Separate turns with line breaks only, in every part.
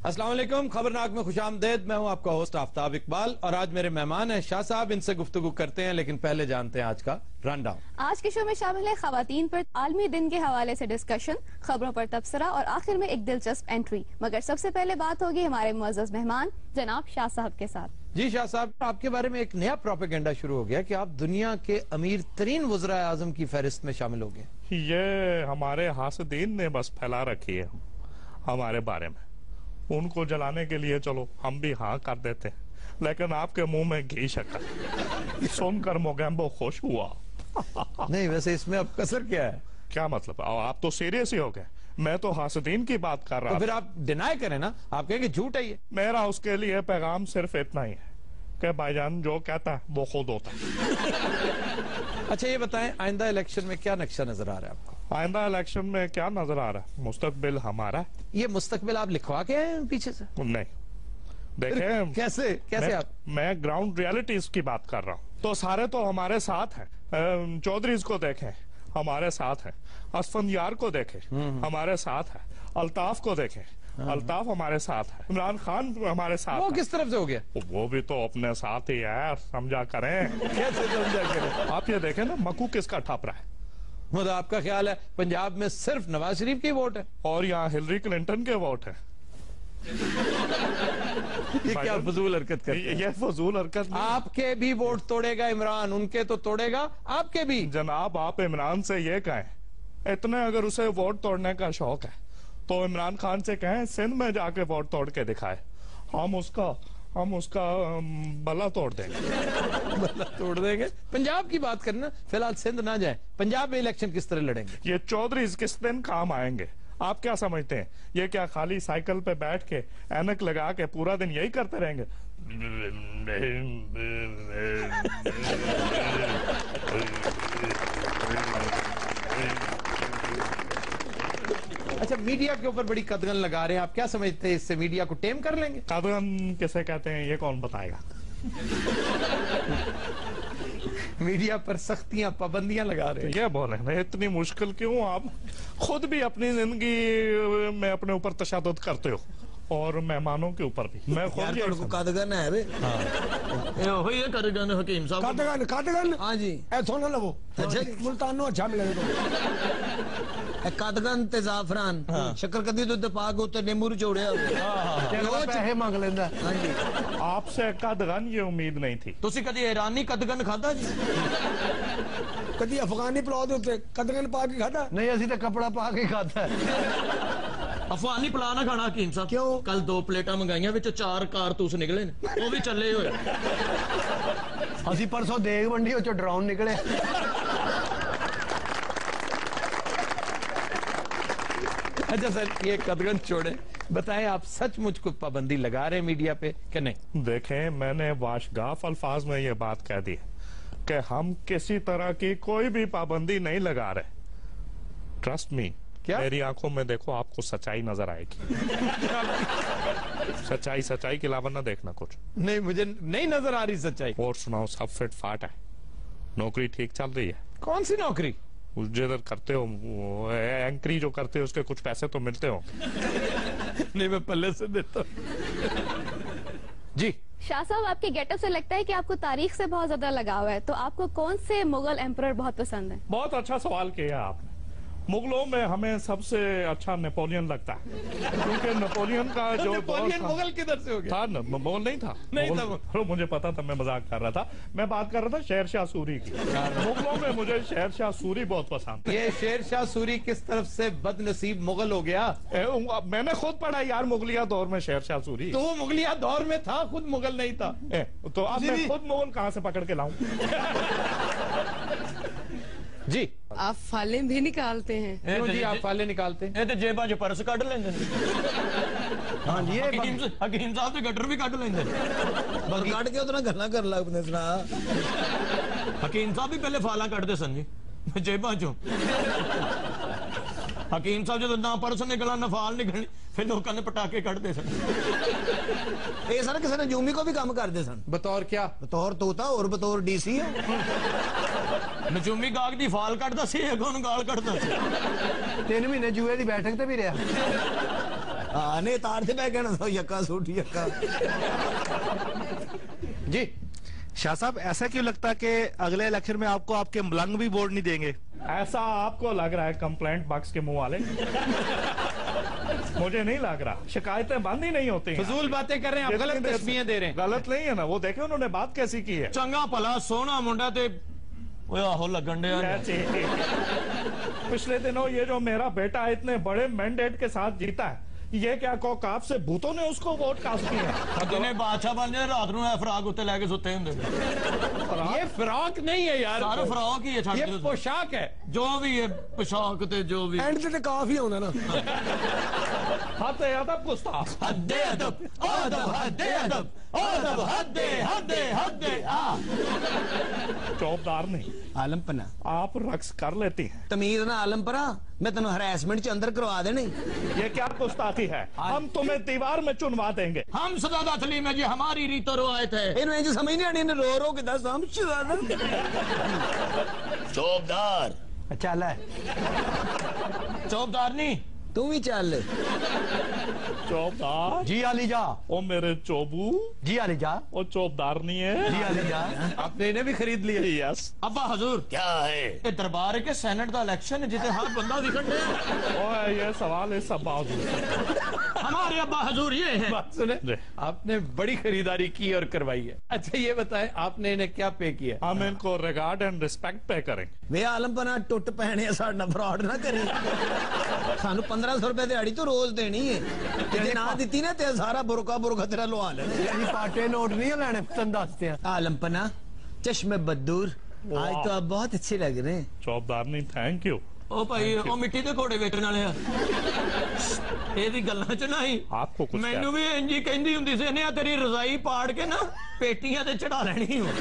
السلام علیکم، خبرناک میں خوش آمدید. میں ہوں آپ کا ہوسٹ آفتاب اقبال اور آج میرے مہمان ہیں شاہ صاحب. ان سے گفتگو کرتے ہیں لیکن پہلے جانتے ہیں آج کا رن ڈاؤن.
آج کے شو میں شامل ہے خواتین پر عالمی دن کے حوالے سے ڈسکشن، خبروں پر تبصرہ اور آخر میں ایک دلچسپ انٹری. مگر سب سے پہلے بات ہوگی ہمارے معزز مہمان جناب شاہ صاحب کے ساتھ.
جی شاہ صاحب، آپ کے بارے میں ایک نیا پروپیگنڈا شروع ہو گیا کہ آپ دنیا کے امیر ترین وزراء اعظم کی فہرست میں شامل ہو گئے.
یہ ہمارے حاسدین نے بس پھیلا رکھی ہے ہمارے بارے میں. ان کو جلانے کے لیے چلو ہم بھی ہاں کر دیتے ہیں، لیکن آپ کے منہ میں گھی شکر سن کر موگیمبو خوش ہوا.
نہیں ویسے اس میں اب کسر کیا ہے؟
کیا مطلب؟ آپ تو سیریس ہی ہو گئے. میں تو حاسدین کی بات کر رہا
تو
ہوں.
پھر آپ ڈینائی کریں نا، آپ کہیں کہ جھوٹ ہے یہ.
میرا اس کے لیے پیغام صرف اتنا ہی ہے کہ بھائی جان جو کہتا ہے وہ خود ہوتا ہے.
اچھا یہ بتائیں، آئندہ الیکشن میں کیا نقشہ نظر آ رہا ہے آپ کو؟
آئندہ الیکشن میں کیا نظر آ رہا ہے؟ مستقبل ہمارا.
یہ مستقبل آپ لکھوا کے آئے ہیں پیچھے سے؟
نہیں دیکھیں،
کیسے آپ؟
میں گراؤنڈ ریالٹیز کی بات کر رہا ہوں. تو سارے تو ہمارے ساتھ ہیں. چودھریز کو دیکھیں ہمارے ساتھ ہیں، اسفندیار کو دیکھیں ہمارے ساتھ ہے، الطاف کو دیکھیں الطاف ہمارے ساتھ ہے، عمران خان ہمارے ساتھ.
وہ کس طرف سے ہو گیا؟
وہ بھی تو اپنے ساتھ ہی ہے، سمجھا کریں.
کیسے سمجھا کریں؟
آپ یہ دیکھیں نا، مکو کس کا ٹھپ رہا ہے.
مطلب آپ کا خیال ہے پنجاب میں صرف نواز شریف کی ووٹ ہے
اور یہاں ہلری کلنٹن کے ووٹ ہیں.
یہ کیا فضول حرکت کرتے ہیں؟
یہ فضول حرکت نہیں.
آپ کے بھی ووٹ توڑے گا عمران، ان کے تو توڑے گا آپ کے بھی.
جناب آپ عمران سے یہ کہیں، اتنے اگر اسے ووٹ توڑنے کا شوق ہے تو عمران خان سے کہیں سندھ میں جا کے ووٹ توڑ کے دکھائے. ہم اس کا بلا توڑ دیں گے.
بلا توڑ دیں گے. پنجاب کی بات کرنا، فی الحال سندھ نہ جائیں. پنجاب میں الیکشن کس طرح لڑیں گے؟
یہ چودھریز کس دن کام آئیں گے؟ آپ کیا سمجھتے ہیں یہ کیا خالی سائیکل پہ بیٹھ کے اینک لگا کے پورا دن یہی کرتے رہیں گے؟
اچھا میڈیا کے اوپر بڑی قدغن لگا رہے ہیں، آپ کیا سمجھتے ہیں اس سے میڈیا کو ٹیم کر لیں گے؟
قدغن کسے کہتے ہیں یہ کون بتائے گا؟
میڈیا پر سختیاں پابندیاں لگا رہے ہیں.
یہ بول رہے ہیں اتنی مشکل کیوں؟ آپ خود بھی اپنی زندگی میں اپنے اوپر تشدد کرتے ہو اور مہمانوں کے اوپر بھی. میں خود
قدغن ہے بے
ہوئی ہے قدغن حکیم صاحب.
قدغن ہاں جی
اے سونا لو
ملتانو اچھا ملے گا. قدغن تے زعفران شکر کدی تو پا کے اوتے نیمبو چوڑیا ہو
پیسے مانگ لینا.
ہاں جی.
آپ سے قدغن یہ امید نہیں تھی.
تسی کدی ایرانی قدغن کھادا جی؟
کدی افغانی پلاؤ دے اوتے قدغن پا کے کھادا؟
نہیں اسی تے کپڑا پا کے کھادا ہے. افغانی پلا نہ کھانا حکیم صاحب.
کیوں؟
کل 2 پلیٹاں منگائیاں وچ 4 کارتوس نکلے نے، وہ بھی چلے ہوئے. اسی پرسوں دیگ منڈی وچ ڈرون نکلے.
اچھا سر یہ قدغن چھوڑے، بتائیں آپ سچ مجھ کو پابندی لگا رہے ہیں میڈیا پہ کہ نہیں؟
دیکھیں میں نے واشگاف الفاظ میں یہ بات کہہ دی کہ ہم کسی طرح کی کوئی بھی پابندی نہیں لگا رہے. ٹرسٹ می، میری آنکھوں میں دیکھو آپ کو سچائی نظر آئے گی. سچائی کے علاوہ نہ دیکھنا کچھ.
نہیں مجھے نہیں نظر آ رہی سچائی.
اور سناؤ سب فٹ فاٹ ہے، نوکری ٹھیک چل رہی ہے؟
کون سی نوکری؟
جدھر کرتے ہو اینکری جو کرتے ہو اس کے کچھ پیسے تو ملتے ہو.
نہیں میں پلے سے دیتا ہوں. جی
شاہ صاحب آپ کے گیٹ اپ سے لگتا ہے کہ آپ کو تاریخ سے بہت زیادہ لگاؤ ہے، تو آپ کو کون سے مغل ایمپرر بہت پسند ہیں؟
بہت اچھا سوال کیا آپ نے. مغلوں میں ہمیں سب سے اچھا نیپولین لگتا ہے، کیونکہ نیپولین کا جو
نیپولین مغل کدھر سے ہو گیا؟
تھا مغل نہیں تھا. مجھے پتا تھا، میں مذاق کر رہا تھا. میں بات کر رہا تھا شیر شاہ سوری کی. مغلوں میں مجھے شیر شاہ سوری بہت پسند.
یہ شیر شاہ سوری کس طرف سے بد نصیب مغل ہو گیا؟
میں نے خود پڑھا یار مغلیہ دور میں شیر شاہ سوری.
تو وہ مغلیہ دور میں تھا، خود مغل نہیں تھا.
تو اب میں خود مغل کہاں سے پکڑ کے لاؤں؟
جی
آپ فالیں بھی نکالتے ہیں؟
کیوں جی آپ فالے نکالتے ہیں؟
یہ تے جیباں چ پرس کڈ لیندے نے. ہاں جی حکیم صاحب تے گٹر بھی کڈ لیندے نے.
کٹ کے اتنا گلا کر لگ اپنے سنا.
حکیم صاحب بھی پہلے فالاں کڈتے سن جی جیباں چوں. حکیم صاحب جدوں نہ پرس نکلا نہ فال نکلنی پھر لوکاں نے پٹاکے کڈتے سن.
یہ سر کسی نے جومی کو بھی کام کرتے سن.
بطور کیا؟
بطور طوطا اور بطور ڈی سی.
نجومی گاگ دی فال کٹدا سی، اگوں گال کٹدا سی.
3 مہینے جوئے دی بیٹھک تے بھی رہا.
ہاں نہیں تار سے بہ کہنا تھا یکا سوٹ یکا.
جی
شاہ صاحب ایسا کیوں لگتا ہے کہ اگلے الیکشن میں آپ کو آپ کے ملنگ بھی ووٹ نہیں دیں گے؟ ایسا آپ کو لگ رہا ہے کمپلینٹ باکس کے منہ والے. مجھے نہیں لگ رہا. شکایتیں بند ہی نہیں ہوتی.
فضول باتیں کر رہے ہیں آپ, غلط تشبیہیں دے رہے ہیں.
غلط نہیں ہے نا, وہ دیکھیں انہوں نے بات کیسی کی ہے.
چنگا پلا سونا منڈا تے آہو لگن ڈیا.
پچھلے دنوں یہ جو میرا بیٹا اتنے بڑے مینڈیٹ کے ساتھ جیتا ہے, یہ کیا کوکاب سے بھوتوں نے اس کو ووٹ کاسٹ کی ہے؟
جنہیں بادشاہ بن جائے رات نو فراق اتنے لے کے ستے ہوں.
یہ فراق نہیں ہے یار,
سارے فراق ہی ہے,
یہ پوشاک ہے.
جو بھی ہے پوشاک تے جو بھی.
اینڈ تے کافی ہونا نا.
حد ادب گستاخ.
حد ادب ادب حد ادب ادب حد حد حد.
چوبدار نہیں
عالم پنا
آپ رقص کر لیتی ہیں.
تمیز نہ عالم پرا, میں تنو ہراسمنٹ چ اندر کروا دینے.
یہ کیا گستاخی ہے؟ ہم تمہیں دیوار میں چنوا دیں گے.
ہم سداد سلیم ہے جی, ہماری ریت و روایت ہے.
انہوں نے سمجھ نہیں آنی, انہیں رو رو کے دس ہم شداد.
چوبدار
چل ہے
چوبدار نہیں
تم ہی چل.
چوبدار
جی علی جا.
او میرے چوبو.
جی علی جا.
او چوبدار نہیں ہے.
جی علی جا.
آپ نے انہیں بھی خرید لیا.
یس.
ابا حضور کیا ہے یہ دربار کے سینٹ دا الیکشن ہے جتے ہر بندہ وکٹ دے.
اوہ یہ سوال ہے سب حضور.
ہمارے ابا حضور یہ ہے.
بات سنیں, آپ نے بڑی خریداری کی اور کروائی ہے. اچھا یہ بتائیں آپ نے انہیں کیا پے کیا؟
ہم ان کو ریگارڈ اینڈ ریسپیکٹ پے کریں.
وے عالم پنا ٹوٹ پہنے ساڑھنا فراڈ نہ کریں. سانو 1500 روپے دیڑی تو روز دینی ہے. جی نہ دیتی نا تے سارا برکا تیرا لوا لینا.
یہ پاٹے نوٹ نہیں لینے تن دستے ہیں.
عالم پنا چشم بدور, آج تو آپ بہت اچھے لگ رہے ہیں.
چوبدار نہیں تھینک یو.
او بھائی او مٹی دے گھوڑے ویٹن والے ہیں. اے دی گلاں چ نہیں
آپ کو کچھ
مینوں بھی انجی کہندی ہوندی سی نے تیری رضائی پاڑ کے نا پیٹیاں تے چڑھا لینی ہوں.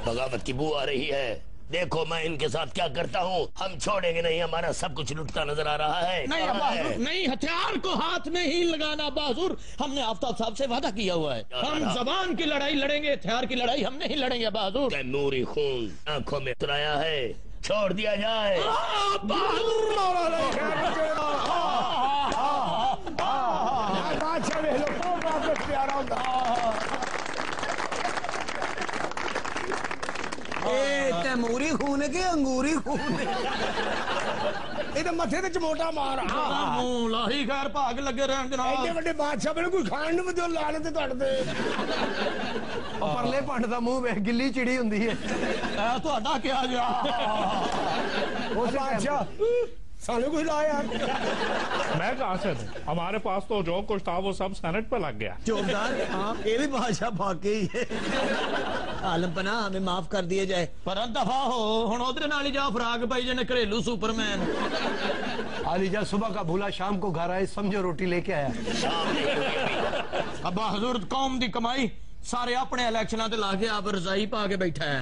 بغاوت کی بو آ رہی ہے, دیکھو میں ان کے ساتھ کیا کرتا ہوں. ہم چھوڑیں گے نہیں, ہمارا سب کچھ لٹتا نظر آ رہا ہے.
نہیں ابا حضور نہیں, ہتھیار کو ہاتھ میں ہی لگانا ابا حضور. ہم نے آفتاب صاحب سے وعدہ کیا ہوا ہے, ہم زبان کی لڑائی لڑیں گے, ہتھیار کی لڑائی ہم نہیں لڑیں گے ابا حضور.
تیموری خون آنکھوں میں اترایا ہے, چھوڑ دیا جائے.
تیموری خون ہے کہ انگوری خون ہے؟ یہ تو متھے تے چموٹا مار.
لاہی خیر بھاگ لگے رہن جناب.
ایڈے وڈے بادشاہ بنے کوئی کھان نوں ودیو لانے تے تڑ دے.
پرلے پنڈ دا منہ ویکھ گلی چڑی ہوندی ہے. اے تہاڈا کیا جا
او بادشاہ سانو کوئی لا یار.
میں کہاں سے دوں, ہمارے پاس تو جو کچھ تھا وہ سب سینٹ پہ لگ گیا.
چوبدار ہاں یہ بھی بادشاہ بھاگے ہی ہے. عالم پناہ ہمیں معاف کر دیا جائے.
پر دفعہ ہو ہن ادھر نال ہی جا فراق بھائی جنے گھریلو سپر مین. علی جا صبح کا بھولا شام کو گھر آئے, سمجھو روٹی لے کے آیا. ابا حضور قوم دی کمائی سارے اپنے الیکشناں تے لا کے آپ رضائی پا کے بیٹھا ہے.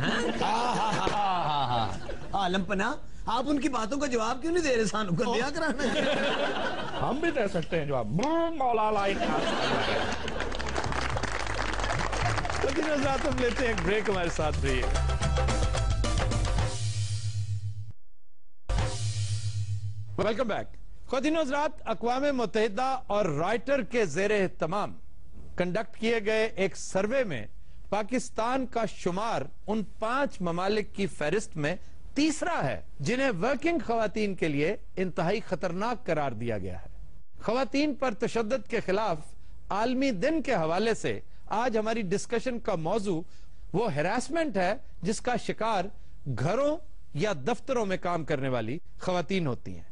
عالم پناہ آپ ان کی باتوں کا جواب کیوں نہیں دے رہے, سانو کر دیا کرانا.
ہم بھی دے سکتے ہیں جواب. مولا لائک
ہم لیتے ہیں ایک بریک, ہمارے ساتھ رہیے. Welcome back. خواتین و حضرات, اقوام متحدہ اور رائٹر کے زیر اہتمام کنڈکٹ کیے گئے ایک سروے میں پاکستان کا شمار ان 5 ممالک کی فہرست میں تیسرا ہے جنہیں ورکنگ خواتین کے لیے انتہائی خطرناک قرار دیا گیا ہے. خواتین پر تشدد کے خلاف عالمی دن کے حوالے سے آج ہماری ڈسکشن کا موضوع وہ ہراسمنٹ ہے جس کا شکار گھروں یا دفتروں میں کام کرنے والی خواتین ہوتی ہیں.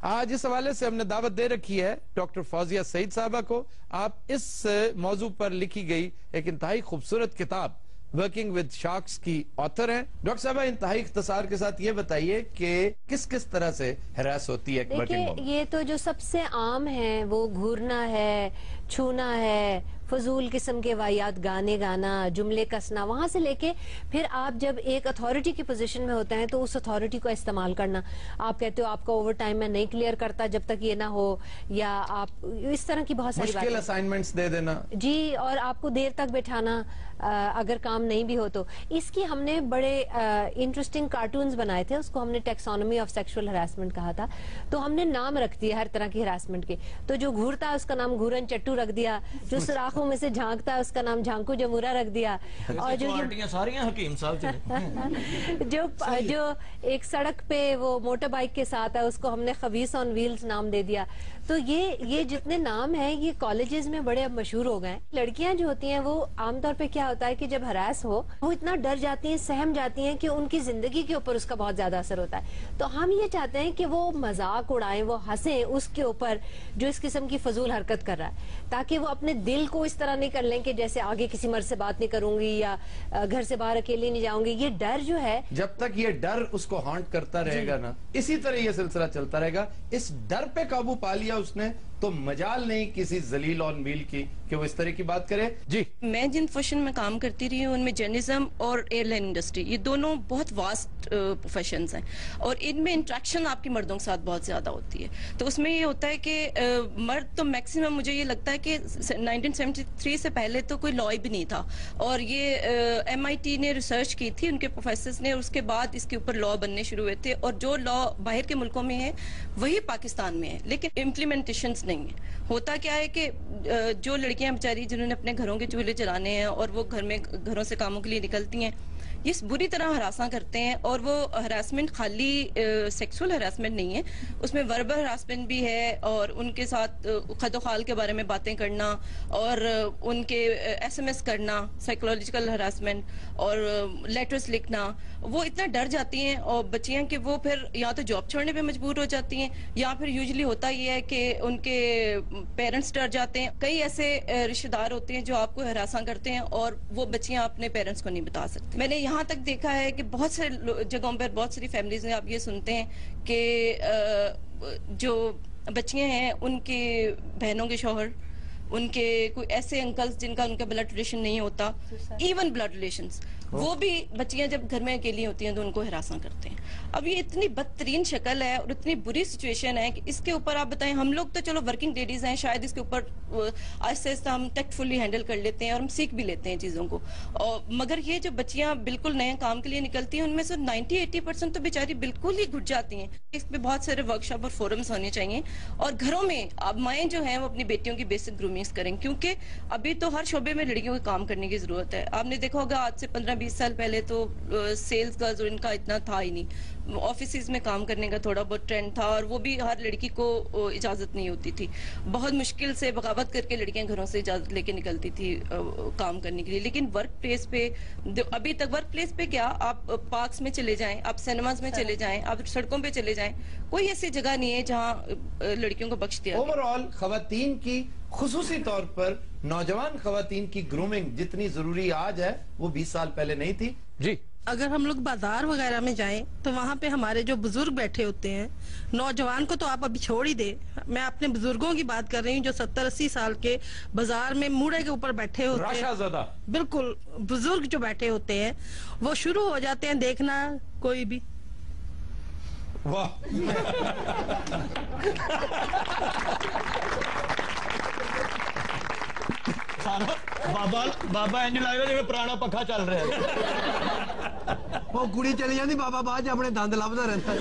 آج اس حوالے سے ہم نے دعوت دے رکھی ہے ڈاکٹر فوزیہ سعید صاحبہ کو. آپ اس موضوع پر لکھی گئی ایک انتہائی خوبصورت کتاب ورکنگ ود شارکس کی آتھر ہیں. ڈاکٹر صاحبہ انتہائی اختصار کے ساتھ یہ بتائیے کہ کس کس طرح سے ہراس ہوتی ہے ایک ورکنگ وومن؟
یہ تو جو سب سے عام ہے وہ گھورنا ہے, چھونا ہے, فضول قسم کے واحد گانے گانا، جملے کسنا، وہاں سے لے کے پھر آپ جب ایک اتھارٹی کی پوزیشن میں ہوتے ہیں تو اس اتھارٹی کو استعمال کرنا. آپ کہتے ہو آپ کا اوور ٹائم میں نہیں کلیئر کرتا جب تک یہ نہ ہو، یا آپ اس طرح کی بہت ساری
مشکل اسائنمنٹس دے دینا
جی، اور آپ کو دیر تک بٹھانا اگر کام نہیں بھی ہو تو. اس کی ہم نے بڑے انٹرسٹنگ کارٹونز بنائے تھے، اس کو ہم نے ٹیکسانومی آف سیکشول ہراسمنٹ کہا تھا. تو ہم نے نام رکھ دیا ہر طرح کی ہراسمنٹ کے. تو جو گھورتا اس کا نام گھورن چٹو رکھ دیا، جو سوراخوں میں سے جھانکتا اس کا نام جھانکو جمورا رکھ دیا، اور جو
ساری حکیم صاحب
جو ایک سڑک پہ وہ موٹر بائک کے ساتھ ہے اس کو ہم نے خبیث آن ویلز نام دے دیا. تو یہ جتنے نام ہیں یہ کالجز میں بڑے اب مشہور ہو گئے ہیں. لڑکیاں جو ہوتی ہیں وہ عام طور پہ کیا ہوتا ہے کہ جب ہراس ہو وہ اتنا ڈر جاتی ہیں، سہم جاتی ہیں کہ ان کی زندگی کے اوپر اس کا بہت زیادہ اثر ہوتا ہے. تو ہم یہ چاہتے ہیں کہ وہ مذاق اڑائیں، وہ ہنسیں اس کے اوپر جو اس قسم کی فضول حرکت کر رہا ہے، تاکہ وہ اپنے دل کو اس طرح نہیں کر لیں کہ جیسے آگے کسی مرد سے بات نہیں کروں گی یا گھر سے باہر اکیلی نہیں جاؤں گی. یہ ڈر جو ہے،
جب تک یہ ڈر اس کو ہانٹ کرتا رہے گا نا، اسی طرح یہ سلسلہ چلتا رہے گا. اس ڈر پہ قابو پا لیا اس نے تو مجال نہیں کسی ذلیل آن ویل کی کہ وہ اس طرح کی بات کرے. جی،
میں جن پروفیشن میں کام کرتی رہی ہوں ان میں جرنلزم اور ایئر لائن انڈسٹری، یہ دونوں بہت واسٹ پروفیشنز ہیں، اور ان میں انٹریکشن آپ کی مردوں کے ساتھ بہت زیادہ ہوتی ہے. تو اس میں یہ ہوتا ہے کہ مرد تو میکسیمم، مجھے یہ لگتا ہے کہ 1973 سے پہلے تو کوئی لا بھی نہیں تھا، اور یہ MIT نے ریسرچ کی تھی ان کے پروفیسرز نے، اس کے بعد اس کے اوپر لا بننے شروع ہوئے تھے. اور جو لا باہر کے ملکوں میں ہے وہی پاکستان میں ہے، لیکن امپلیمنٹیشنز نہیں ہے. ہوتا کیا ہے کہ جو لڑکیاں بیچاری جنہوں نے اپنے گھروں کے چولہے چلانے ہیں اور وہ گھروں سے کاموں کے لیے نکلتی ہیں، یہ بری طرح ہراساں کرتے ہیں. اور وہ ہراسمنٹ خالی سیکسول ہراسمنٹ نہیں ہے، اس میں وربل ہراسمنٹ بھی ہے، اور ان کے ساتھ خد و خال کے بارے میں باتیں کرنا، اور ان کے SMS کرنا، سائیکولوجیکل ہراسمنٹ، اور لیٹرز لکھنا. وہ اتنا ڈر جاتی ہیں اور بچیاں کہ وہ پھر یا تو جاب چھوڑنے پہ مجبور ہو جاتی ہیں، یا پھر یوزلی ہوتا یہ ہے کہ ان کے پیرنٹس ڈر جاتے ہیں. کئی ایسے رشتہ دار ہوتے ہیں جو آپ کو ہراساں کرتے ہیں اور وہ بچیاں اپنے پیرنٹس کو نہیں بتا سکتی. میں نے یہاں تک دیکھا ہے کہ بہت سے جگہوں پر بہت ساری فیملیز میں آپ یہ سنتے ہیں کہ جو بچیاں ہیں ان کے بہنوں کے شوہر، ان کے کوئی ایسے انکلز جن کا ان کا بلڈ ریلیشن نہیں ہوتا، ایون بلڈ ریلیشنز، وہ بھی بچیاں جب گھر میں اکیلی ہوتی ہیں تو ان کو ہراساں کرتے ہیں. اب یہ اتنی بدترین شکل ہے اور اتنی بری سچویشن ہے کہ اس کے اوپر آپ بتائیں، ہم لوگ تو چلو ورکنگ لیڈیز ہیں، شاید اس کے اوپر آہستہ آہستہ ہم ٹیکٹفلی ہینڈل کر لیتے ہیں اور ہم سیکھ بھی لیتے ہیں چیزوں کو. مگر یہ جو بچیاں بالکل نئے کام کے لیے نکلتی ہیں ان میں سے 90-80% تو بیچاری بالکل ہی گھٹ جاتی ہیں. اس پہ بہت سارے ورکشاپ اور فورمز ہونے چاہیے، اور گھروں میں اب مائیں جو ہیں وہ اپنی بیٹیوں کی بیسک گرومنگز کریں، کیونکہ ابھی تو ہر شعبے میں لڑکیوں کو کام کرنے کی ضرورت ہے. آپ نے دیکھا ہوگا آج سے 15-20 سال پہلے تو سیلز گرلز اور ان کا اتنا تھا ہی نہیں. آفیسز میں کام کرنے کا تھوڑا بہت ٹرینڈ تھا، اور وہ بھی ہر لڑکی کو اجازت نہیں ہوتی تھی. بہت مشکل سے بغاوت کر کے لڑکیاں گھروں سے اجازت لے کے نکلتی تھی کام کرنے کے لیے. لیکن ورک پلیس پہ ابھی تک، ورک پلیس پہ کیا، آپ پارکس میں چلے جائیں، آپ سینماز میں چلے جائیں، آپ سڑکوں پہ چلے جائیں، کوئی ایسی جگہ نہیں ہے جہاں لڑکیوں کو بخش دیا.
اوور آل خواتین کی، خصوصی طور پر نوجوان خواتین کی گرومنگ جتنی ضروری آج ہے وہ 20 سال پہلے نہیں تھی. جی،
اگر ہم لوگ بازار وغیرہ میں جائیں تو وہاں پہ ہمارے جو بزرگ بیٹھے ہوتے ہیں، نوجوان کو تو آپ ابھی چھوڑ ہی دے، میں اپنے بزرگوں کی بات کر رہی ہوں جو 70-80 سال کے بازار میں موڑے کے اوپر بیٹھے ہوتے ہیں،
راشا زدہ،
بالکل بزرگ جو بیٹھے ہوتے ہیں، وہ شروع ہو جاتے ہیں دیکھنا کوئی بھی.
واہ
بابا انج لگ رہا جی پرانا پکھا چل رہا ہے.
وہ کڑی چلی جاتی، بابا بعد اپنے دند لبدا رہتا ہے.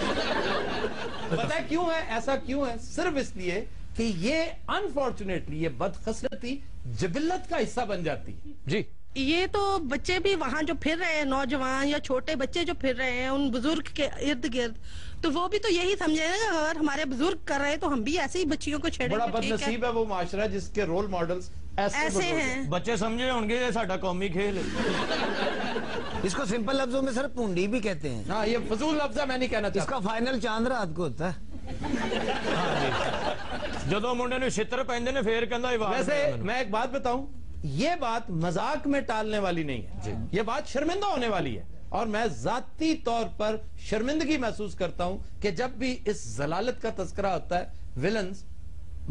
پتہ کیوں ہے ایسا؟ کیوں ہے؟ صرف اس لیے کہ یہ انفارچونیٹلی یہ بدخصلتی جبلت کا حصہ بن جاتی ہے. جی،
یہ تو بچے بھی وہاں جو پھر رہے ہیں، نوجوان یا چھوٹے بچے جو پھر رہے ہیں ان بزرگ کے ارد گرد، تو وہ بھی تو یہی سمجھے گا کہ اگر ہمارے بزرگ کر رہے ہیں تو ہم بھی ایسے ہی بچیوں کو چھیڑیں گے.
بڑا بد نصیب ہے وہ معاشرہ جس کے رول ماڈلز ایسے ہیں.
بچے سمجھے ہوں گے یہ ساڈا قومی کھیل ہے.
اس کو سمپل لفظوں میں سر پونڈی بھی کہتے ہیں.
ہاں، یہ فضول لفظ ہے، میں نہیں کہنا
اس
چاہتا.
کا فائنل چاند رات کو ہوتا ہے.
جدو منڈے نے چھتر پہنتے نے پھر کہندا
ویسے میں ایک بات بتاؤں، یہ بات مذاق میں ٹالنے والی نہیں ہے، یہ بات شرمندہ ہونے والی ہے. اور میں ذاتی طور پر شرمندگی محسوس کرتا ہوں کہ جب بھی اس ضلالت کا تذکرہ ہوتا ہے، ویلنز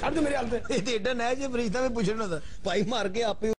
ਛੱਡ ਦਿਓ ਮੇਰੇ ਹਾਲ ਤੇ। ਇਹ ਤੇ ਐਡਾ ਨਹਿਜ ਫਰਿਸ਼ਤਾ ਵੀ ਪੁੱਛਣ ਦਾ ਭਾਈ ਮਾਰ ਕੇ ਆਪੇ